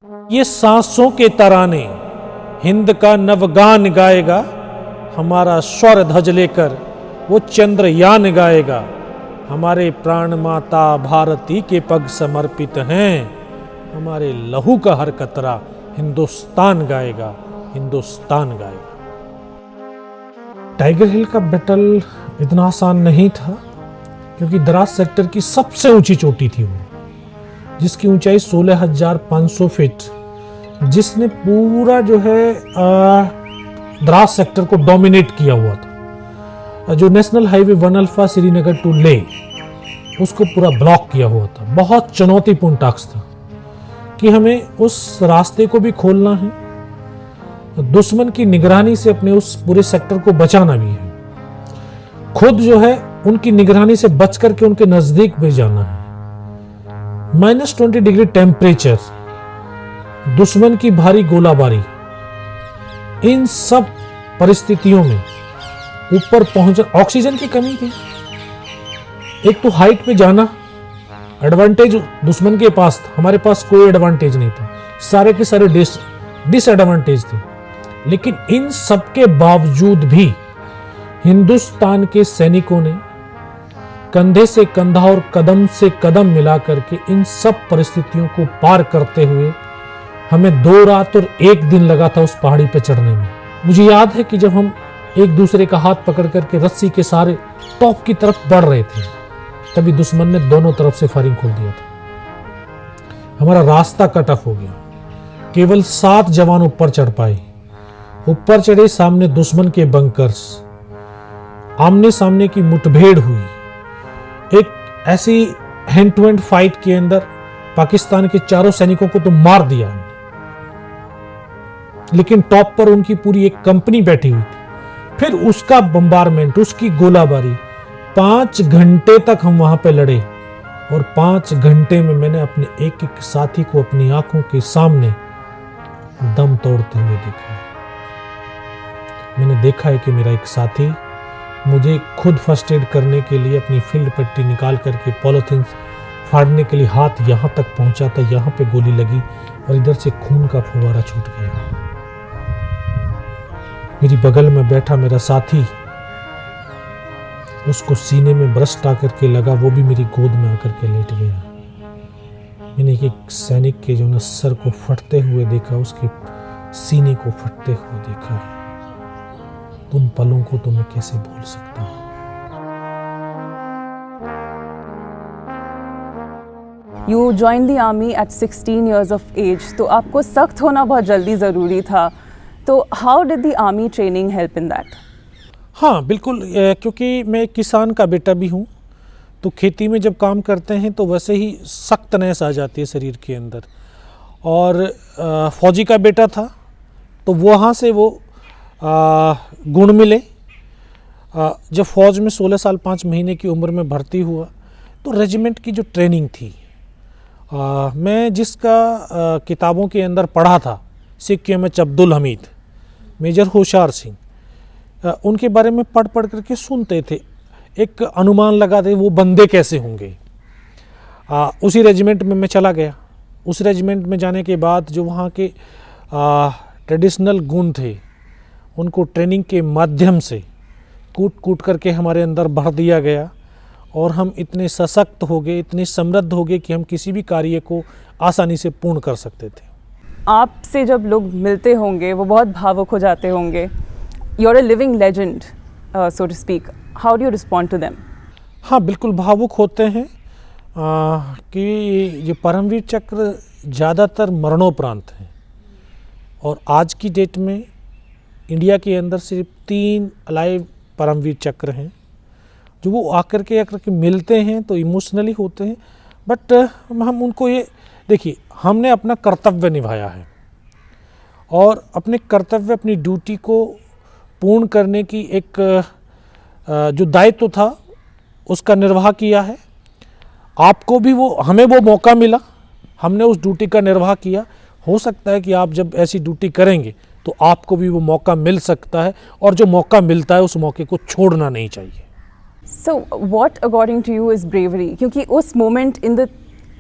ये सांसों के तराने हिंद का नवगान गाएगा, हमारा स्वर ध्वज लेकर वो चंद्रयान गाएगा। हमारे प्राण माता भारती के पग समर्पित हैं, हमारे लहू का हर कतरा हिंदुस्तान गाएगा, हिंदुस्तान गाएगा। टाइगर हिल का बैटल इतना आसान नहीं था, क्योंकि द्रास सेक्टर की सबसे ऊंची चोटी थी वो, जिसकी ऊंचाई 16,500 फीट, जिसने पूरा जो है द्रास सेक्टर को डोमिनेट किया हुआ था। जो national highway 1 alpha Srinagar to Leh, उसको पूरा ब्लॉक किया हुआ था। बहुत चुनौतीपूर्ण टास्क था कि हमें उस रास्ते को भी खोलना है, दुश्मन की निगरानी से अपने उस पूरे सेक्टर को बचाना भी है, खुद जो है उनकी निगरानी से बच करके उनके नजदीक भी जाना है। -20 डिग्री टेम्परेचर, दुश्मन की भारी गोलाबारी, इन सब परिस्थितियों में ऊपर पहुंच, ऑक्सीजन की कमी थी। एक तो हाइट पे जाना एडवांटेज दुश्मन के पास था, हमारे पास कोई एडवांटेज नहीं था, सारे के सारे डिसएडवांटेज थे। लेकिन इन सब के बावजूद भी हिंदुस्तान के सैनिकों ने कंधे से कंधा और कदम से कदम मिला करके इन सब परिस्थितियों को पार करते हुए हमें 2 रात और 1 दिन लगा था उस पहाड़ी पर चढ़ने में। मुझे याद है कि जब हम एक दूसरे का हाथ पकड़ करके रस्सी के सहारे टॉप की तरफ बढ़ रहे थे, तभी दुश्मन ने दोनों तरफ से फायरिंग खोल दिया था। हमारा रास्ता कट ऑफ हो गया, केवल 7 जवान ऊपर चढ़ पाए। ऊपर चढ़े, सामने दुश्मन के बंकर्स, आमने सामने की मुठभेड़ हुई। एक ऐसी हैंड टू हैंड फाइट के अंदर पाकिस्तान के चारों सैनिकों को तो मार दिया, लेकिन टॉप पर उनकी पूरी एक कंपनी बैठी हुई थी। फिर उसका बम्बारमेंट, उसकी गोलाबारी, 5 घंटे तक हम वहां पे लड़े, और 5 घंटे में मैंने अपने एक एक साथी को अपनी आंखों के सामने दम तोड़ते हुए देखा। मैंने देखा है कि मेरा एक साथी मुझे खुद फर्स्ट एड करने के लिए अपनी फील्ड पट्टी निकाल करके पॉलिथीन फाड़ने के लिए हाथ यहां तक पहुंचा था, यहां पे गोली लगी और इधर से खून का फुवारा छूट गया। मेरी बगल में बैठा मेरा साथी, उसको सीने में ब्रस्ट आकर के लगा, वो भी मेरी गोद में आकर के लेट गया। मैंने एक सैनिक के जो न सर को फटते हुए देखा, उसके सीने को फटते हुए देखा। उन पलों को तो मैं कैसे भूल सकता हूँ। You joined the army at 16 years of age, तो आपको सख्त होना बहुत जल्दी ज़रूरी था। तो how did the army training help in that? हाँ बिल्कुल, क्योंकि मैं किसान का बेटा भी हूँ, तो खेती में जब काम करते हैं तो वैसे ही सख्तनेस आ जाती है शरीर के अंदर। और फौजी का बेटा था, तो वहाँ से वो गुण मिले। जब फौज में 16 साल 5 महीने की उम्र में भर्ती हुआ, तो रेजिमेंट की जो ट्रेनिंग थी, मैं जिसका किताबों के अंदर पढ़ा था, सिख एमएच अब्दुल हमीद, मेजर होशियार सिंह, उनके बारे में पढ़ करके सुनते थे, एक अनुमान लगाते वो बंदे कैसे होंगे। उसी रेजिमेंट में मैं चला गया। उस रेजिमेंट में जाने के बाद जो वहाँ के ट्रेडिशनल गुण थे, उनको ट्रेनिंग के माध्यम से कूट करके हमारे अंदर भर दिया गया, और हम इतने सशक्त हो गए, इतने समृद्ध हो गए कि हम किसी भी कार्य को आसानी से पूर्ण कर सकते थे। आपसे जब लोग मिलते होंगे वो बहुत भावुक हो जाते होंगे। You're a living legend, so to speak. How do you respond to them? हाँ बिल्कुल भावुक होते हैं, कि ये परमवीर चक्र ज़्यादातर मरणोपरांत हैं, और आज की डेट में इंडिया के अंदर सिर्फ 3 अलाइव परमवीर चक्र हैं, जो वो आकर के मिलते हैं तो इमोशनली होते हैं। बट हम उनको ये देखिए, हमने अपना कर्तव्य निभाया है, और अपने कर्तव्य, अपनी ड्यूटी को पूर्ण करने की एक जो दायित्व था उसका निर्वाह किया है। आपको भी हमें वो मौका मिला, हमने उस ड्यूटी का निर्वाह किया। हो सकता है कि आप जब ऐसी ड्यूटी करेंगे तो आपको भी वो मौका मिल सकता है, और जो मौका मिलता है उस मौके को छोड़ना नहीं चाहिए। So what according to you is bravery? क्योंकि उस moment in the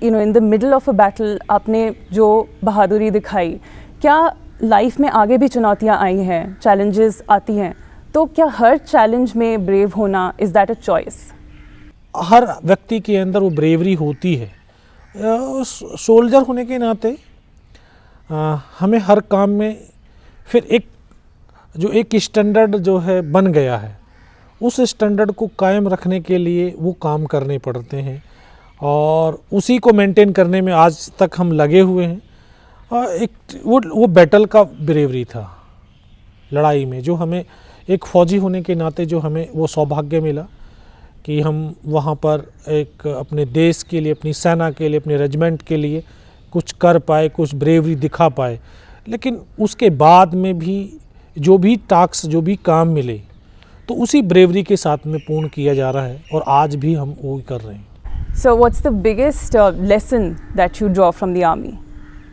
in the middle of a battle आपने जो बहादुरी दिखाई, क्या लाइफ में आगे भी चुनौतियाँ आई हैं, चैलेंजेस आती हैं, तो क्या हर चैलेंज में ब्रेव होना, इज़ दैट अ चॉइस? हर व्यक्ति के अंदर वो ब्रेवरी होती है। सोल्जर होने के नाते हमें हर काम में फिर एक स्टैंडर्ड जो है बन गया है, उस स्टैंडर्ड को कायम रखने के लिए वो काम करने पड़ते हैं और उसी को मेंटेन करने में आज तक हम लगे हुए हैं। वो बैटल का ब्रेवरी था लड़ाई में, जो हमें एक फ़ौजी होने के नाते जो हमें वो सौभाग्य मिला कि हम वहाँ पर एक अपने देश के लिए, अपनी सेना के लिए, अपने रेजिमेंट के लिए कुछ कर पाए, कुछ ब्रेवरी दिखा पाए। लेकिन उसके बाद में भी जो भी टास्क, जो भी काम मिले, तो उसी ब्रेवरी के साथ में पूर्ण किया जा रहा है और आज भी हम वो कर रहे हैं। So what's the biggest lesson that you draw from the army?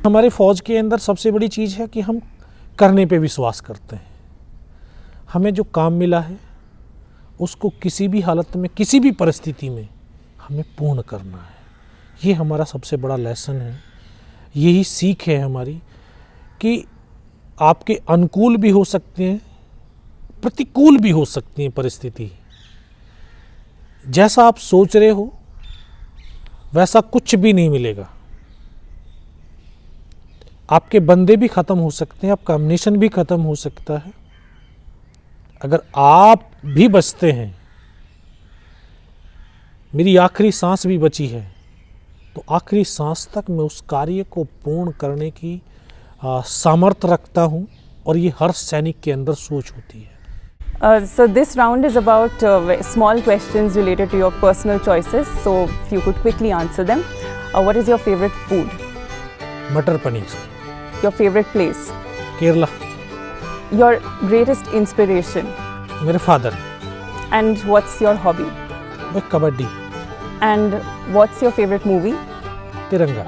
हमारे फ़ौज के अंदर सबसे बड़ी चीज़ है कि हम करने पे विश्वास करते हैं। हमें जो काम मिला है उसको किसी भी हालत में, किसी भी परिस्थिति में हमें पूर्ण करना है। ये हमारा सबसे बड़ा लेसन है, यही सीख है हमारी कि आपके अनुकूल भी हो सकते हैं, प्रतिकूल भी हो सकती हैं परिस्थिति। जैसा आप सोच रहे हो वैसा कुछ भी नहीं मिलेगा। आपके बंदे भी ख़त्म हो सकते हैं, आपका अम्युनिशन भी ख़त्म हो सकता है। अगर आप भी बचते हैं, मेरी आखिरी सांस भी बची है, तो आखिरी सांस तक मैं उस कार्य को पूर्ण करने की सामर्थ्य रखता हूं और ये हर सैनिक के अंदर सोच होती है। So this round is about small questions related to your personal choices. So if you could quickly answer them. What is your favorite food? मटर paneer. Your favorite place? Kerala. Your greatest inspiration? मेरे father. And what's your hobby? Kabaddi. And what's your favorite movie? तिरंगा।